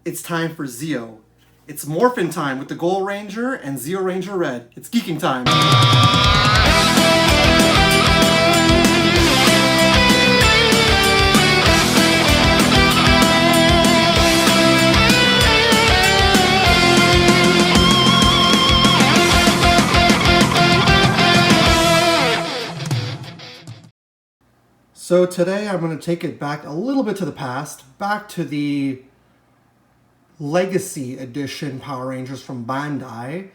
it's time for Zeo. It's Morphin time with the Gold Ranger and Zeo Ranger Red. It's geeking time. So today I'm going to take it back a little bit to the past, back to the Legacy Edition Power Rangers from Bandai.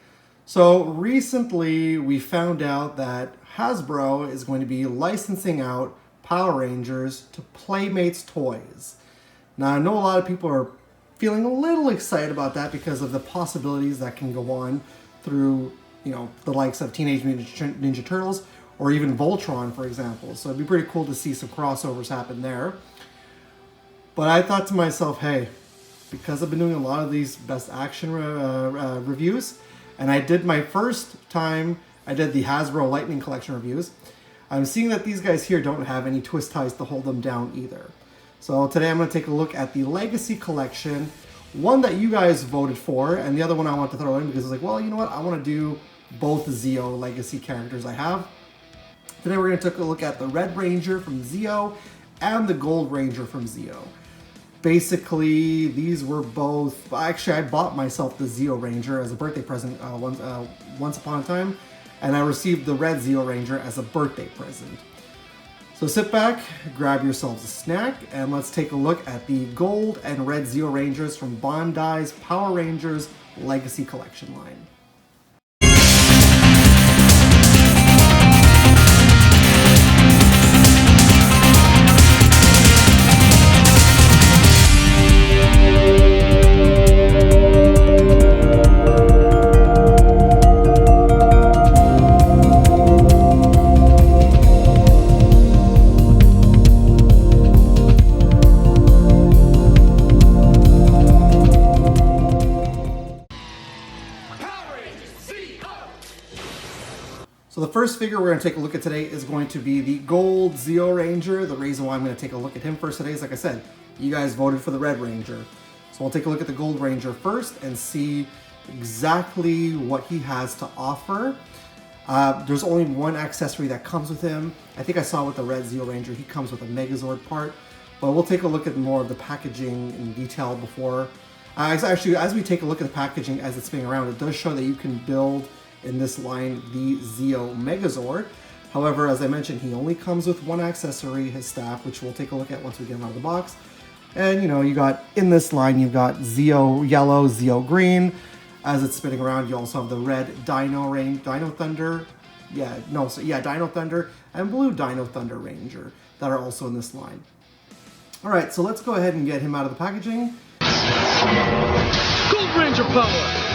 So recently we found out that Hasbro is going to be licensing out Power Rangers to Playmates Toys. Now I know a lot of people are feeling a little excited about that because of the possibilities that can go on through, the likes of Teenage Mutant Ninja Turtles or even Voltron, for example. So it'd be pretty cool to see some crossovers happen there. But I thought to myself, hey, because I've been doing a lot of these Best Action reviews, and I did my first time, I did the Hasbro Lightning Collection reviews, I'm seeing that these guys here don't have any twist ties to hold them down either. So today I'm going to take a look at the Legacy Collection, one that you guys voted for, and the other one I want to throw in because I was like, well, you know what, I want to do both Zeo Legacy characters I have. Today we're going to take a look at the Red Ranger from Zeo and the Gold Ranger from Zeo. Basically, these were both... Actually, I bought myself the Zeo Ranger as a birthday present once upon a time, and I received the Red Zeo Ranger as a birthday present. So sit back, grab yourselves a snack, and let's take a look at the Gold and Red Zeo Rangers from Bandai's Power Rangers Legacy Collection line. So the first figure we're going to take a look at today is going to be the Gold Zeo Ranger. The reason why I'm going to take a look at him first today is, like I said, you guys voted for the Red Ranger. So we'll take a look at the Gold Ranger first and see exactly what he has to offer. There's only one accessory that comes with him. I think I saw with the Red Zeo Ranger, he comes with a Megazord part. But we'll take a look at more of the packaging in detail before. Actually, as we take a look at the packaging as it's spinning around, it does show that you can build in this line the Zeo Megazord. However, as I mentioned, he only comes with one accessory, his staff, which we'll take a look at once we get him out of the box. And you got in this line, you've got Zeo Yellow, Zeo Green. As it's spinning around, you also have the red Dino Thunder, Dino Thunder and blue Dino Thunder Ranger that are also in this line. All right, so let's go ahead and get him out of the packaging. Gold Ranger power!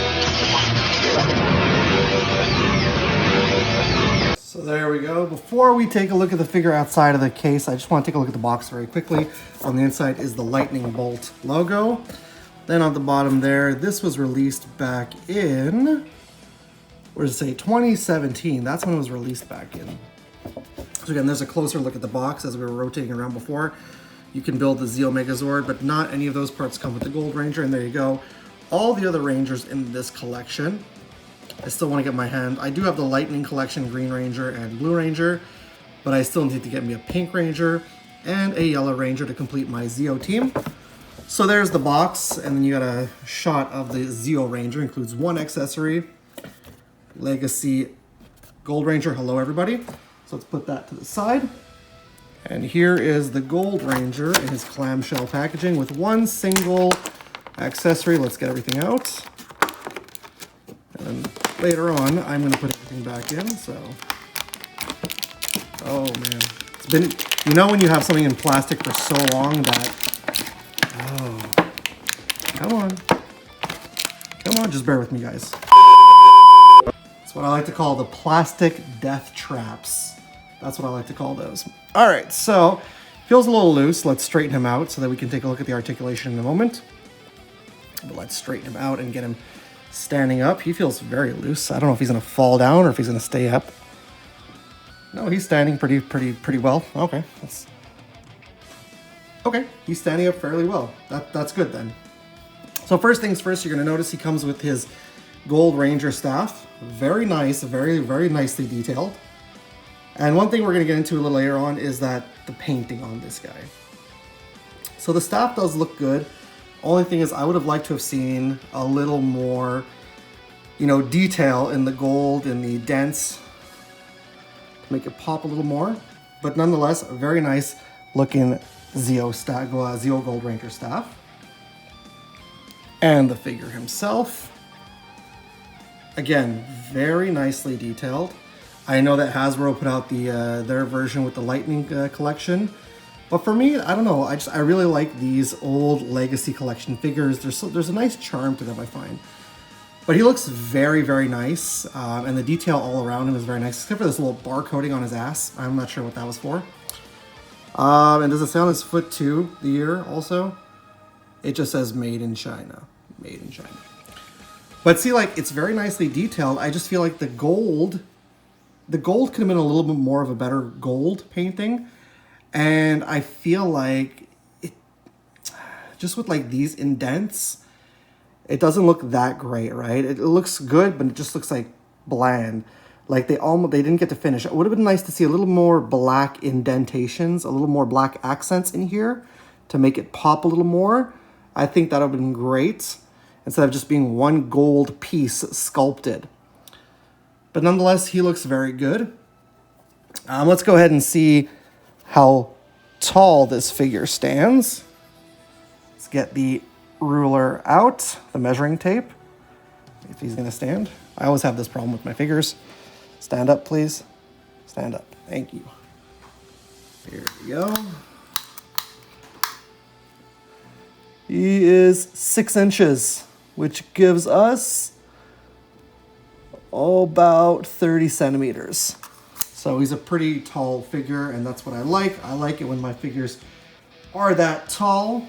So there we go. Before we take a look at the figure outside of the case, I just want to take a look at the box very quickly. On the inside is the Lightning Bolt logo. Then on the bottom there, this was released back in, what does it say, 2017. That's when it was released back in. So again, there's a closer look at the box as we were rotating around before. You can build the Zeo Megazord, but not any of those parts come with the Gold Ranger, and there you go. All the other Rangers in this collection. I still want to get my hand. I do have the Lightning Collection Green Ranger and Blue Ranger, but I still need to get me a Pink Ranger and a Yellow Ranger to complete my Zeo team. So there's the box, and then you got a shot of the Zeo Ranger. Includes one accessory, Legacy Gold Ranger. Hello, everybody. So let's put that to the side. And here is the Gold Ranger in his clamshell packaging with one single accessory. Let's get everything out. And later on, I'm going to put everything back in, so... Oh, man. It's been... when you have something in plastic for so long that... Oh. Come on. Come on, just bear with me, guys. That's what I like to call the plastic death traps. That's what I like to call those. All right, so... Feels a little loose. Let's straighten him out so that we can take a look at the articulation in a moment. But let's straighten him out and get him standing up. He feels very loose. I don't know if he's going to fall down or if he's going to stay up. No, he's standing pretty well. Okay. Okay, he's standing up fairly well. That's good then. So first things first, you're going to notice he comes with his Gold Ranger staff. Very nice, very, very nicely detailed. And one thing we're going to get into a little later on is that the painting on this guy. So the staff does look good. Only thing is I would have liked to have seen a little more, you know, detail in the gold and the dents to make it pop a little more. But nonetheless, a very nice looking Zeo Gold Ranger staff. And the figure himself. Again, very nicely detailed. I know that Hasbro put out their version with the Lightning collection. But for me, I don't know, I really like these old Legacy Collection figures. There's a nice charm to them, I find. But he looks very, very nice, and the detail all around him is very nice, except for this little bar coating on his ass. I'm not sure what that was for. And does it say on his foot too, the year also? It just says made in China. Made in China. But see, like, it's very nicely detailed. I just feel like the gold could have been a little bit more of a better gold painting. And I feel like it, just with like these indents, it doesn't look that great, right? It looks good, but it just looks like bland. Like they didn't get to finish. It would have been nice to see a little more black indentations, a little more black accents in here to make it pop a little more. I think that would have been great instead of just being one gold piece sculpted. But nonetheless, he looks very good. Let's go ahead and see how tall this figure stands. Let's get the ruler out, the measuring tape, if he's gonna stand. I always have this problem with my figures. Stand up, please. Stand up. Thank you. Here we go. He is 6 inches, which gives us about 30 centimeters. So he's a pretty tall figure, and that's what I like. I like it when my figures are that tall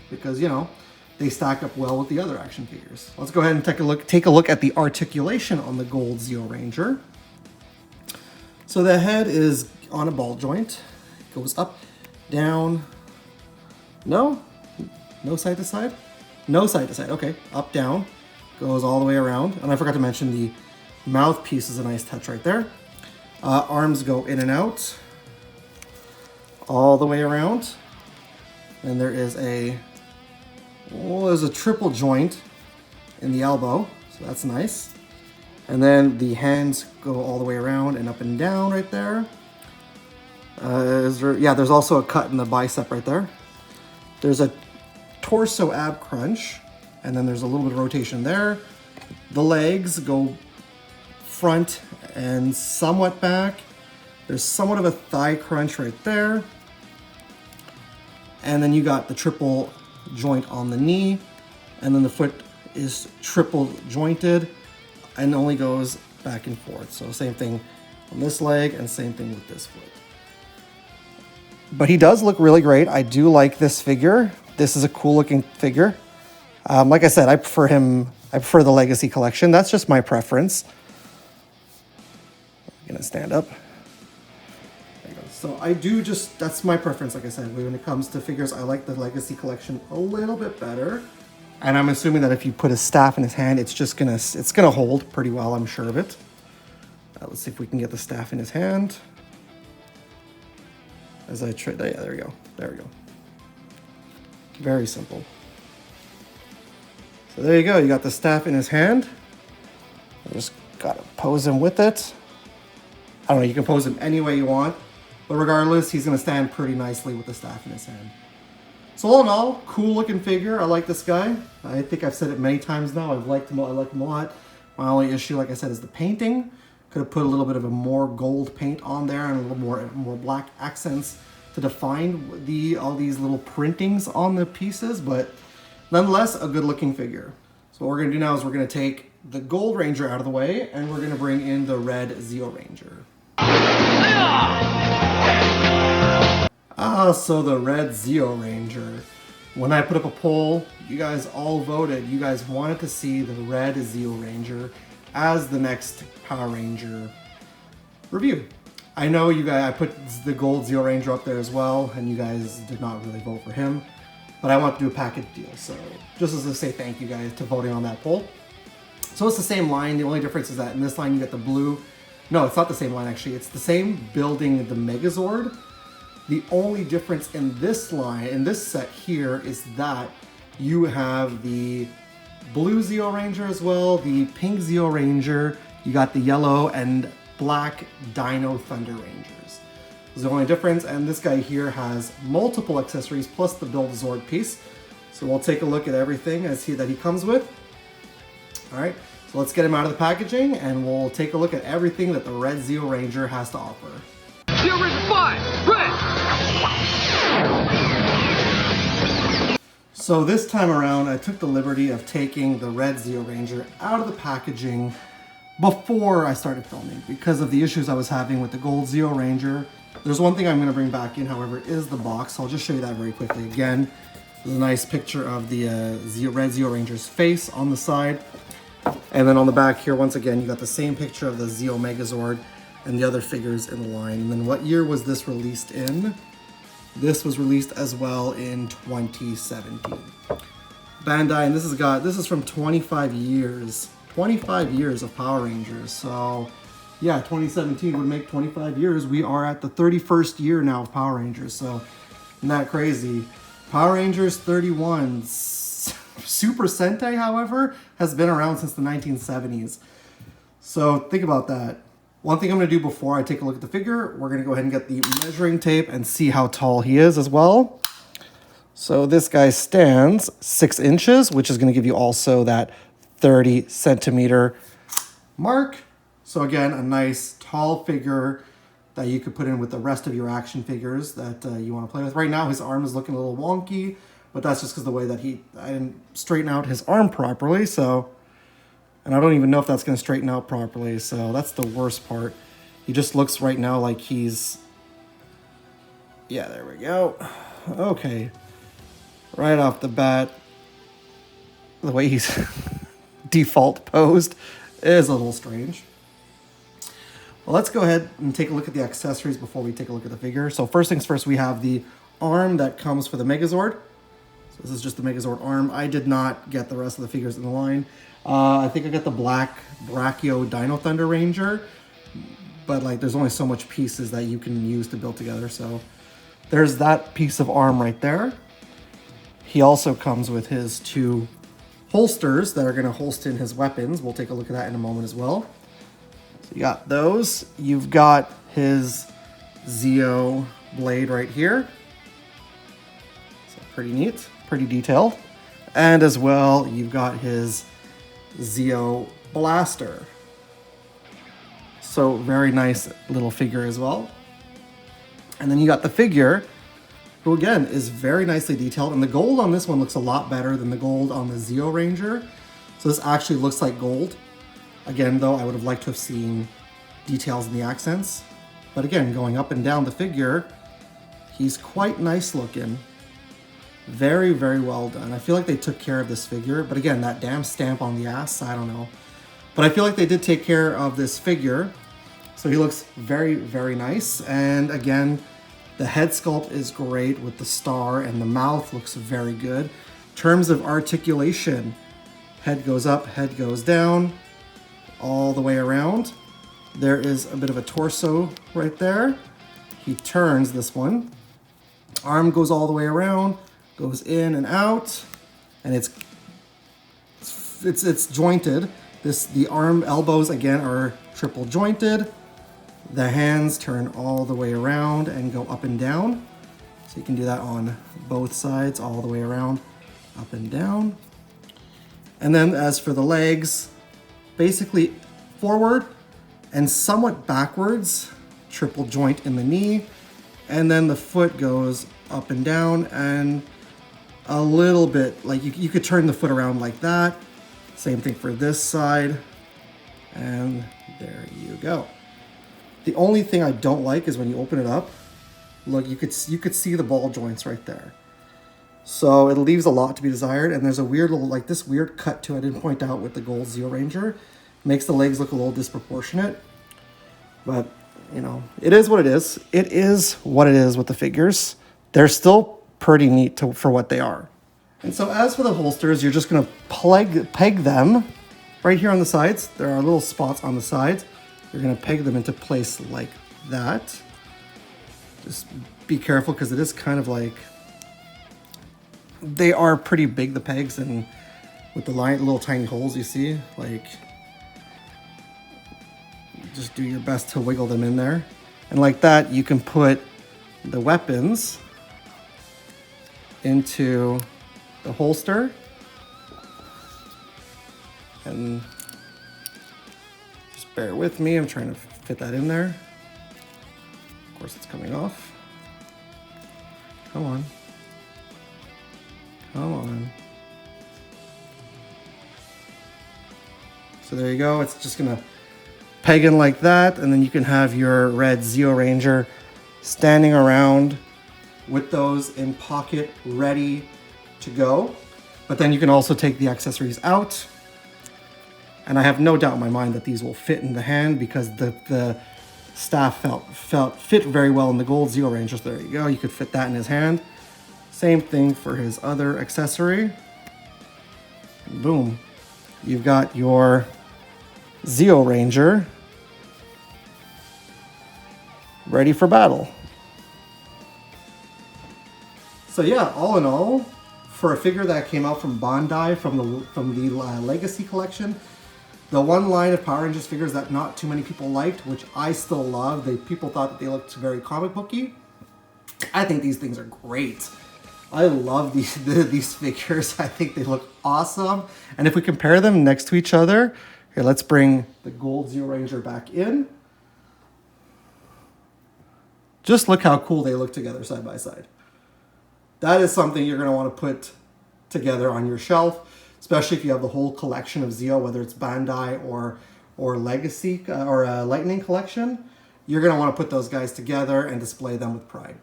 because, you know, they stack up well with the other action figures. Let's go ahead and take a look at the articulation on the Gold Zeo Ranger. So the head is on a ball joint. It goes up, down. No side to side? No side to side, okay. Up, down, goes all the way around. And I forgot to mention the mouthpiece is a nice touch right there. Arms go in and out, all the way around. And there's a triple joint in the elbow, so that's nice. And then the hands go all the way around and up and down right there. There's also a cut in the bicep right there. There's a torso ab crunch, and then there's a little bit of rotation there. The legs go front and somewhat back. There's somewhat of a thigh crunch right there. And then you got the triple joint on the knee, and then the foot is triple jointed and only goes back and forth. So same thing on this leg and same thing with this foot. But he does look really great. I do like this figure. This is a cool looking figure. Like I said, I prefer the Legacy Collection. That's just my preference. I'm gonna stand up. There you go. So that's my preference, like I said. When it comes to figures, I like the Legacy Collection a little bit better. And I'm assuming that if you put a staff in his hand, it's gonna hold pretty well, I'm sure of it. Let's see if we can get the staff in his hand. As I try, yeah, there we go. There we go. Very simple. So there you go. You got the staff in his hand. I just gotta pose him with it. I don't know, you can pose him any way you want, but regardless, he's gonna stand pretty nicely with the staff in his hand. So all in all, cool looking figure. I like this guy. I think I've said it many times now. I like him a lot. My only issue, like I said, is the painting. Could have put a little bit of a more gold paint on there and a little more black accents to define all these little printings on the pieces, but nonetheless, a good looking figure. So what we're gonna do now is we're gonna take the Gold Ranger out of the way and we're gonna bring in the red Zeo Ranger. So the red Zeo Ranger. When I put up a poll, you guys all voted. You guys wanted to see the red Zeo Ranger as the next Power Ranger review. I know you guys, I put the Gold Zeo Ranger up there as well, and you guys did not really vote for him. but I want to do a package deal. So just as to say thank you guys to voting on that poll. So it's the same line. The only difference is that in this line you get the blue. No, it's not the same line actually. It's the same building, the Megazord. The only difference in this line, in this set here, is that you have the blue Zeo Ranger as well, the pink Zeo Ranger, you got the yellow and black Dino Thunder Rangers. There's the only difference, and this guy here has multiple accessories plus the Build Zord piece. So we'll take a look at everything that he comes with. All right, so let's get him out of the packaging and we'll take a look at everything that the red Zeo Ranger has to offer. Zeo Ranger 5, red! So this time around, I took the liberty of taking the red Zeo Ranger out of the packaging before I started filming because of the issues I was having with the gold Zeo Ranger. There's one thing I'm going to bring back in, however, is the box. I'll just show you that very quickly. Again, there's a nice picture of the red Zeo Ranger's face on the side. And then on the back here, once again, you got the same picture of the Zeo Megazord and the other figures in the line. And then what year was this released in? This was released as well in 2017. Bandai, and this is from 25 years. 25 years of Power Rangers. So yeah, 2017 would make 25 years. We are at the 31st year now of Power Rangers. So isn't that crazy? Power Rangers 31. Super Sentai, however, has been around since the 1970s. So think about that. One thing I'm going to do before I take a look at the figure, we're going to go ahead and get the measuring tape and see how tall he is as well. So this guy stands 6 inches, which is going to give you also that 30 centimeter mark. So again, a nice tall figure that you could put in with the rest of your action figures that you want to play with. Right now, his arm is looking a little wonky, but that's just because the way that I didn't straighten out his arm properly. So, and I don't even know if that's going to straighten out properly. So that's the worst part. He just looks right now like he's, yeah, there we go. Okay. Right off the bat, the way he's default posed is a little strange. Well, let's go ahead and take a look at the accessories before we take a look at the figure. So first things first, we have the arm that comes for the Megazord. So this is just the Megazord arm. I did not get the rest of the figures in the line. I think I got the black Brachio Dino Thunder Ranger, but like there's only so much pieces that you can use to build together. So there's that piece of arm right there. He also comes with his 2 holsters that are going to holster in his weapons. We'll take a look at that in a moment as well. So you got those. You've got his Zeo blade right here. So pretty neat, pretty detailed. And as well, you've got his Zeo blaster. So very nice little figure as well. And then you got the figure, who again is very nicely detailed, and the gold on this one looks a lot better than the gold on the Zeo Ranger. So this actually looks like gold. Again, though, I would have liked to have seen details in the accents. But again, going up and down the figure, he's quite nice looking. Very, very well done. I feel like they took care of this figure, but again, that damn stamp on the ass, I don't know. But I feel like they did take care of this figure. So he looks very, very nice. And again, the head sculpt is great with the star, and the mouth looks very good. In terms of articulation, head goes up, head goes down, all the way around. There is a bit of a torso right there. He turns this one. Arm goes all the way around, goes in and out, and it's jointed. The arm elbows again are triple jointed. The hands turn all the way around and go up and down. So you can do that on both sides, all the way around, up and down. And then as for the legs, basically forward and somewhat backwards, triple joint in the knee. And then the foot goes up and down and a little bit, like you could turn the foot around like that. Same thing for this side. And there you go. The only thing I don't like is when you open it up, look, you could see the ball joints right there. So it leaves a lot to be desired, and there's a weird little, like this weird cut to it I didn't point out with the gold Zeo Ranger. Makes the legs look a little disproportionate. But, you know, it is what it is. It is what it is with the figures. They're still pretty neat for what they are. And so as for the holsters, you're just gonna peg them right here on the sides. There are little spots on the sides. You're gonna peg them into place like that. Just be careful because it is kind of like, they are pretty big, the pegs, and with the little tiny holes you see, like, just do your best to wiggle them in there. And like that, you can put the weapons into the holster. And just bear with me, I'm trying to fit that in there. Of course it's coming off. Come on. Come on. So there you go, it's just gonna peg in like that, and then you can have your red Zeo Ranger standing around with those in pocket ready to go. But then you can also take the accessories out. And I have no doubt in my mind that these will fit in the hand because the staff fit very well in the gold Zeo Rangers. There you go, you could fit that in his hand. Same thing for his other accessory. Boom. You've got your Zeo Ranger ready for battle. So yeah, all in all, for a figure that came out from Bandai from the Legacy collection, the one line of Power Rangers figures that not too many people liked, which I still love, people thought that they looked very comic booky. I think these things are great. I love these figures. I think they look awesome. And if we compare them next to each other, here, let's bring the gold Zeo Ranger back in. Just look how cool they look together side by side. That is something you're gonna wanna put together on your shelf, especially if you have the whole collection of Zeo, whether it's Bandai or Legacy or a Lightning collection. You're gonna wanna put those guys together and display them with pride.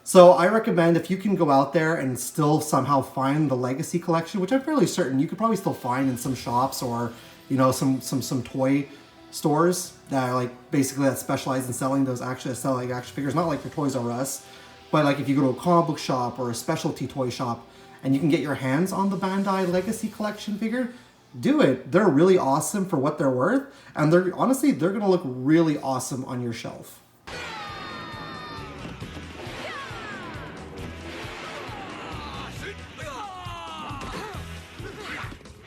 So I recommend, if you can go out there and still somehow find the Legacy collection, which I'm fairly certain you could probably still find in some shops or, you know, some toy stores that are like basically that specialize in selling those action figures, not like your Toys R Us, but like if you go to a comic book shop or a specialty toy shop and you can get your hands on the Bandai Legacy collection figure, do it. They're really awesome for what they're worth, and they're gonna look really awesome on your shelf.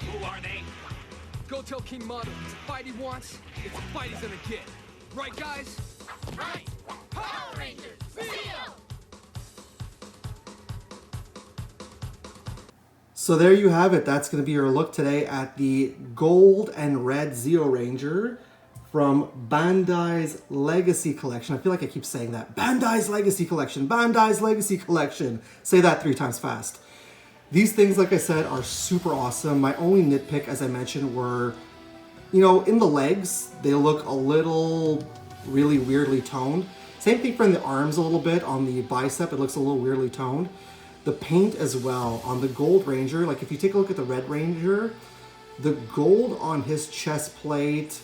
Who are they? Go tell King Mono, it's a fight he wants, it's a fight he's gonna get. Right, guys? Right! Power Rangers, Zeo! So there you have it. That's going to be your look today at the gold and red Zeo Ranger from Bandai's Legacy Collection. I feel like I keep saying that. Bandai's Legacy Collection. Bandai's Legacy Collection. Say that 3 times fast. These things, like I said, are super awesome. My only nitpick, as I mentioned, were, you know, in the legs, they look a little really weirdly toned. Same thing for in the arms a little bit. On the bicep, it looks a little weirdly toned. The paint as well on the Gold Ranger, like if you take a look at the Red Ranger, the gold on his chest plate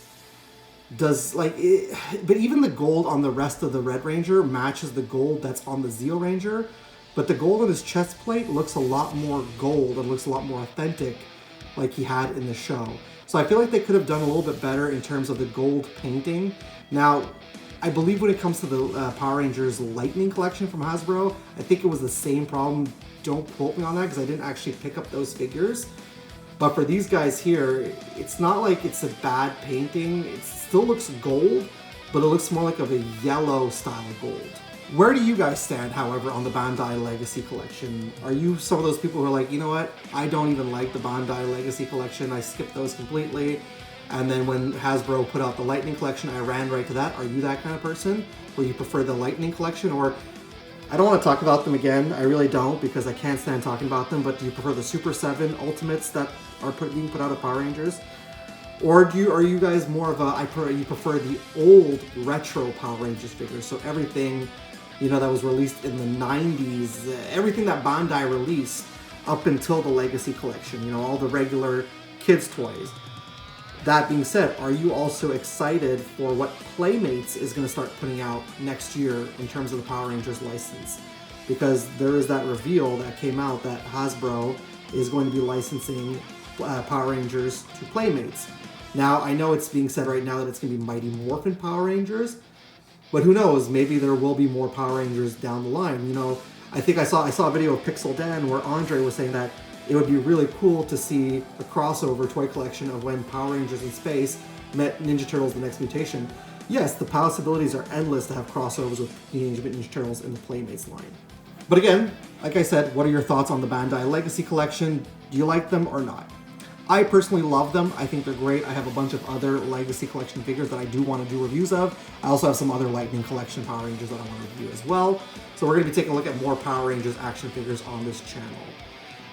does like it, but even the gold on the rest of the Red Ranger matches the gold that's on the Zeo Ranger, but the gold on his chest plate looks a lot more gold and looks a lot more authentic like he had in the show. So I feel like they could have done a little bit better in terms of the gold painting. Now, I believe when it comes to the Power Rangers Lightning collection from Hasbro, I think it was the same problem. Don't quote me on that because I didn't actually pick up those figures. But for these guys here, it's not like it's a bad painting. It still looks gold, but it looks more like of a yellow style of gold. Where do you guys stand, however, on the Bandai Legacy collection? Are you some of those people who are like, you know what, I don't even like the Bandai Legacy collection, I skipped those completely? And then when Hasbro put out the Lightning collection, I ran right to that. Are you that kind of person where you prefer the Lightning collection? Or, I don't want to talk about them again, I really don't, because I can't stand talking about them, but do you prefer the Super 7 Ultimates that are being put out of Power Rangers? Or are you guys more of you prefer the old retro Power Rangers figures? So everything, you know, that was released in the 90s, everything that Bandai released up until the Legacy collection, you know, all the regular kids' toys. That being said, are you also excited for what Playmates is going to start putting out next year in terms of the Power Rangers license? because there is that reveal that came out that Hasbro is going to be licensing Power Rangers to Playmates. Now, I know it's being said right now that it's going to be Mighty Morphin Power Rangers, but who knows? Maybe there will be more Power Rangers down the line. You know, I think I saw a video of Pixel Dan where Andre was saying that it would be really cool to see a crossover toy collection of when Power Rangers in space met Ninja Turtles: The Next Mutation. Yes, the possibilities are endless to have crossovers with Teenage Mutant Ninja Turtles in the Playmates line. But again, like I said, what are your thoughts on the Bandai Legacy Collection? Do you like them or not? I personally love them. I think they're great. I have a bunch of other Legacy Collection figures that I do want to do reviews of. I also have some other Lightning Collection Power Rangers that I want to review as well. So we're going to be taking a look at more Power Rangers action figures on this channel.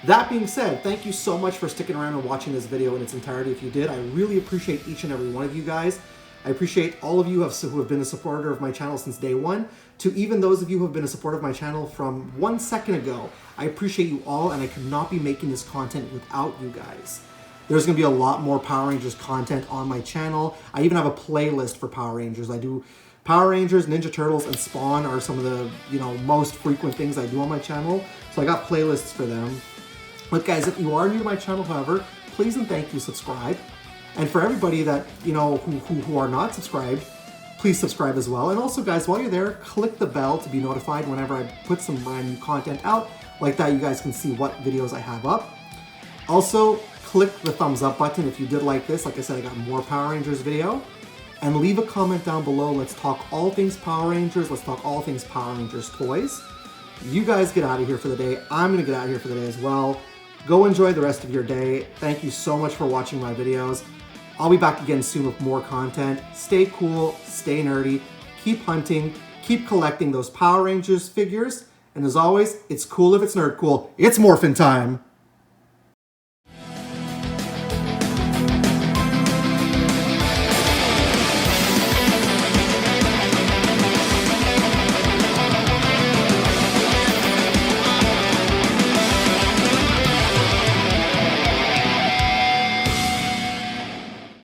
That being said, thank you so much for sticking around and watching this video in its entirety. If you did, I really appreciate each and every one of you guys. I appreciate all of you who have been a supporter of my channel since day one, to even those of you who have been a supporter of my channel from 1 second ago. I appreciate you all, and I could not be making this content without you guys. There's going to be a lot more Power Rangers content on my channel. I even have a playlist for Power Rangers. I do Power Rangers, Ninja Turtles, and Spawn are some of the most frequent things I do on my channel. So I got playlists for them. But guys, if you are new to my channel, however, please and thank you subscribe. And for everybody that who are not subscribed, please subscribe as well. And also, guys, while you're there, click the bell to be notified whenever I put some brand new content out. Like that, you guys can see what videos I have up. Also, click the thumbs up button if you did like this. Like I said, I got more Power Rangers video. And leave a comment down below. Let's talk all things Power Rangers. Let's talk all things Power Rangers toys. You guys get out of here for the day. I'm going to get out of here for the day as well. Go enjoy the rest of your day. Thank you so much for watching my videos. I'll be back again soon with more content. Stay cool, stay nerdy, keep hunting, keep collecting those Power Rangers figures. And as always, it's cool if it's nerd cool. It's morphin' time.